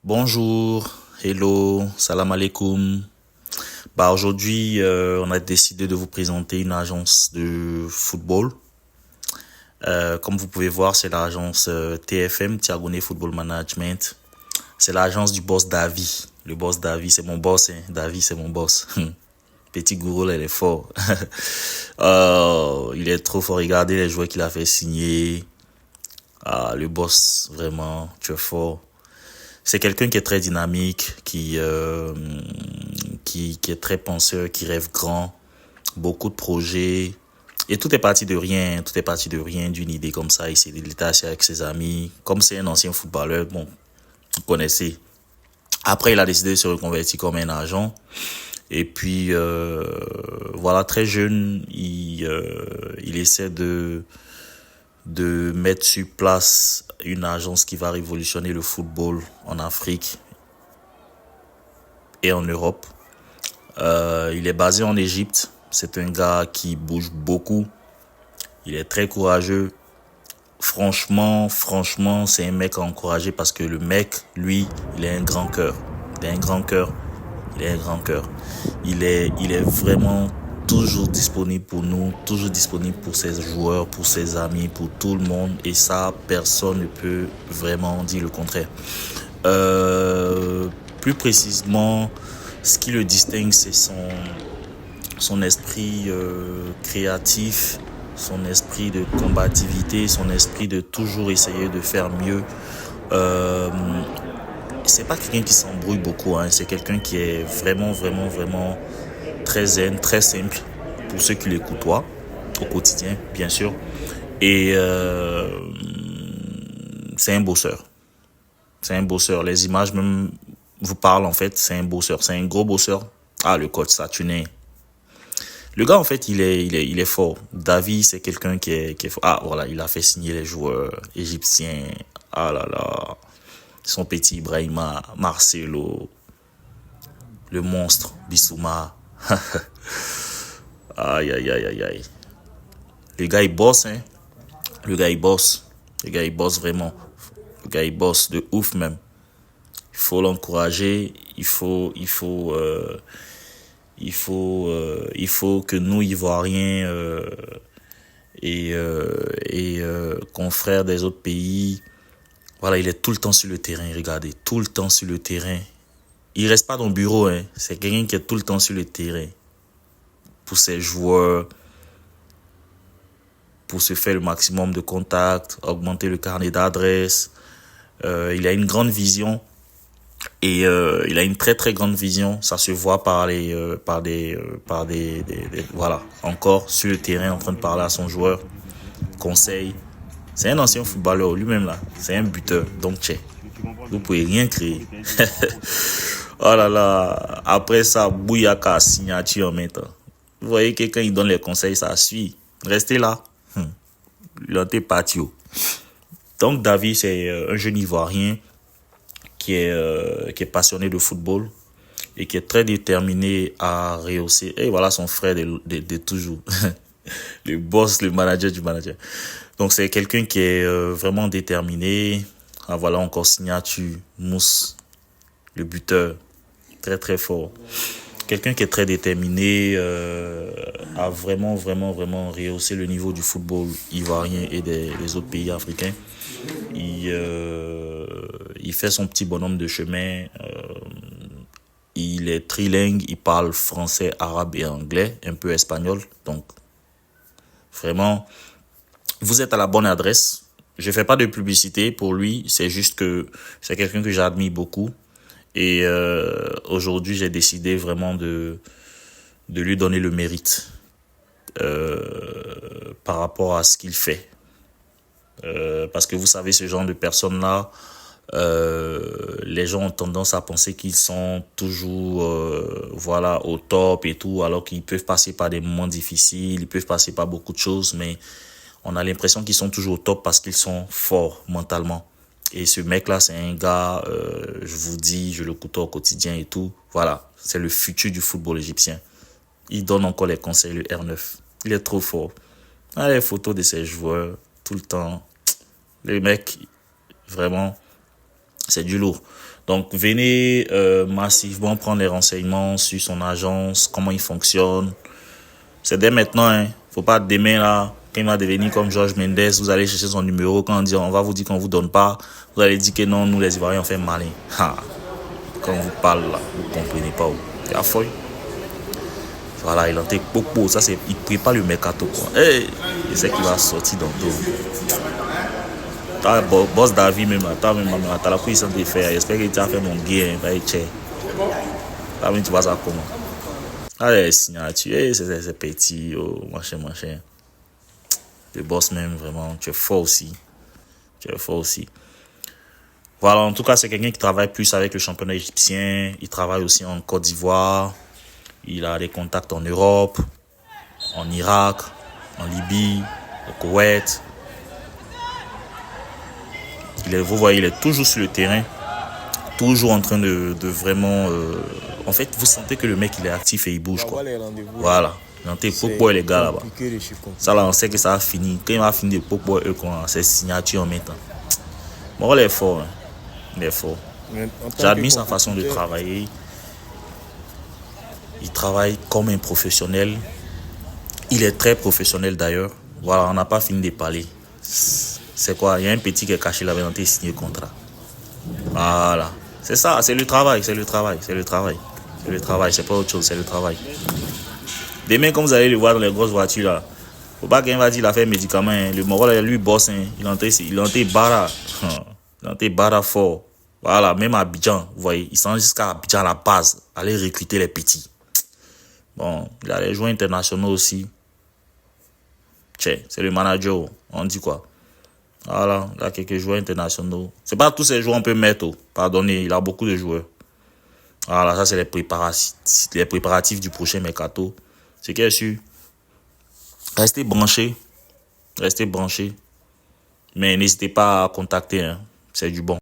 Bonjour, hello, salam alaikum. Aujourd'hui, on a décidé de vous présenter une agence de football. Comme vous pouvez voir, c'est l'agence TFM, Tiagoné Football Management. C'est l'agence du boss Davi. Le boss Davi, c'est mon boss, hein. Davi, c'est mon boss. Petit gourou, là, il est fort. Il est trop fort. Regardez les joueurs qu'il a fait signer. Ah, le boss, vraiment, tu es fort. C'est quelqu'un qui est très dynamique, qui est très penseur, qui rêve grand, beaucoup de projets. Et tout est parti de rien, tout est parti de rien, d'une idée comme ça. Il s'est détaché avec ses amis. Comme c'est un ancien footballeur, bon, vous connaissez. Après, il a décidé de se reconvertir comme un agent. Et puis, voilà, très jeune, il essaie de mettre sur place une agence qui va révolutionner le football en Afrique et en Europe. Il est basé en Égypte. C'est un gars qui bouge beaucoup. Il est très courageux. Franchement, c'est un mec à encourager parce que le mec, lui, il a un grand cœur. Il a un grand cœur. Il a un grand cœur. Il est vraiment toujours disponible pour nous, toujours disponible pour ses joueurs, pour ses amis, pour tout le monde. Et ça, personne ne peut vraiment dire le contraire. Plus précisément, ce qui le distingue, c'est son esprit créatif, son esprit de combativité, son esprit de toujours essayer de faire mieux. Euh, c'est pas quelqu'un qui s'embrouille beaucoup, hein. C'est quelqu'un qui est vraiment très zen, très simple pour ceux qui le côtoient au quotidien, bien sûr. Et c'est un bosseur. C'est un bosseur. Les images même vous parlent en fait. C'est un bosseur. C'est un gros bosseur. Ah, le coach Saturnin. Le gars, en fait, il est fort. Davi, c'est quelqu'un qui est fort. Ah, voilà, il a fait signer les joueurs égyptiens. Ah là là. Son petit Ibrahima, Marcelo, le monstre, Bissouma. Aïe, aïe, aïe, aïe, aïe. Le gars, il bosse, hein. Le gars, il bosse. Le gars, il bosse vraiment. Le gars, il bosse de ouf même. Il faut l'encourager. Il faut que nous, Ivoiriens, confrères des autres pays. Voilà, il est tout le temps sur le terrain, regardez, tout le temps sur le terrain. Il reste pas dans le bureau, hein. C'est quelqu'un qui est tout le temps sur le terrain. Pour ses joueurs, pour se faire le maximum de contacts, augmenter le carnet d'adresses. Il a une grande vision et il a une très grande vision. Ça se voit voilà, encore sur le terrain en train de parler à son joueur, conseil. C'est un ancien footballeur lui-même là. C'est un buteur. Donc, tchè, vous pouvez rien créer. Oh là là. Après ça, Bouyaka, signature en même temps. Vous voyez que quand il donne les conseils, ça suit. Restez là. L'autre patio. Donc, David, c'est un jeune Ivoirien qui est passionné de football et qui est très déterminé à rehausser. Et voilà son frère de toujours. Le boss, le manager du manager. Donc, c'est quelqu'un qui est vraiment déterminé. Ah, voilà encore signature, Mousse, le buteur, très fort. Quelqu'un qui est très déterminé à vraiment rehausser le niveau du football ivoirien et des autres pays africains. Il fait son petit bonhomme de chemin. Il est trilingue, il parle français, arabe et anglais, un peu espagnol. Donc, vraiment, vous êtes à la bonne adresse. Je fais pas de publicité pour lui, c'est juste que c'est quelqu'un que j'admire beaucoup. Et aujourd'hui, j'ai décidé vraiment de lui donner le mérite par rapport à ce qu'il fait. Parce que vous savez, ce genre de personnes-là, les gens ont tendance à penser qu'ils sont toujours voilà, au top et tout, alors qu'ils peuvent passer par des moments difficiles, ils peuvent passer par beaucoup de choses, mais on a l'impression qu'ils sont toujours au top parce qu'ils sont forts mentalement. Et ce mec-là, c'est un gars, je vous dis, je le côtoie au quotidien et tout. Voilà, c'est le futur du football égyptien. Il donne encore les conseils, le R9. Il est trop fort. Ah, les photos de ses joueurs, tout le temps. Les mecs, vraiment, C'est du lourd. Donc, venez massivement prendre les renseignements sur son agence, comment il fonctionne. C'est dès maintenant, hein. Faut pas demain là, quand il va devenir comme George Mendes, vous allez chercher son numéro, quand on va vous dire qu'on vous donne pas, vous allez dire que non, nous les Ivoiriens on fait malin. Ha. Quand on vous parle là, vous comprenez pas où. C'est à fouille. Voilà, il en était beaucoup. Ça c'est, il prépare le mercato quoi. Hey, il sait qu'il va sortir dans tout. T'as boss David même là, t'as la puissance de faire. J'espère que tu as fait mon gain, va être cher. Là, tu vois ça comment? Allez, signature, c'est petit, oh, machin. Le boss même, vraiment, tu es fort aussi. Voilà, en tout cas, c'est quelqu'un qui travaille plus avec le championnat égyptien. Il travaille aussi en Côte d'Ivoire. Il a des contacts en Europe, en Irak, en Libye, au Koweït. Vous voyez, il est toujours sur le terrain. Toujours en train de vraiment... En fait, vous sentez que le mec, il est actif et il bouge, quoi. Voilà. Pourquoi les gars là-bas? Ça là, on sait que ça va finir. Quand il va finir, pourquoi eux, c'est signature en même temps. Bon, il est fort. Hein. Il est fort. J'admire sa façon de travailler. Il travaille comme un professionnel. Il est très professionnel d'ailleurs. Voilà, on n'a pas fini de parler. C'est quoi? Il y a un petit qui est caché là-bas, on a signé le contrat. Voilà. C'est ça, c'est le travail, c'est pas autre chose, c'est le travail. Demain, comme vous allez le voir dans les grosses voitures là, faut pas qu'il va dire l'affaire médicament. Hein. Le Moro, lui, boss, hein. Il entrait bara. Il entrait bara fort. Voilà, même à Abidjan, vous voyez, il s'en jusqu'à Abidjan à la base, aller recruter les petits. Bon, il a les joueurs internationaux aussi. Tiens, c'est le manager, on dit quoi? Voilà, il a quelques joueurs internationaux. C'est pas tous ces joueurs qu'on peut mettre, pardonnez, il a beaucoup de joueurs. Voilà, ça c'est les préparatifs du prochain mercato. C'est qu'il est sûr. Restez branchés. Mais n'hésitez pas à contacter, hein. C'est du bon.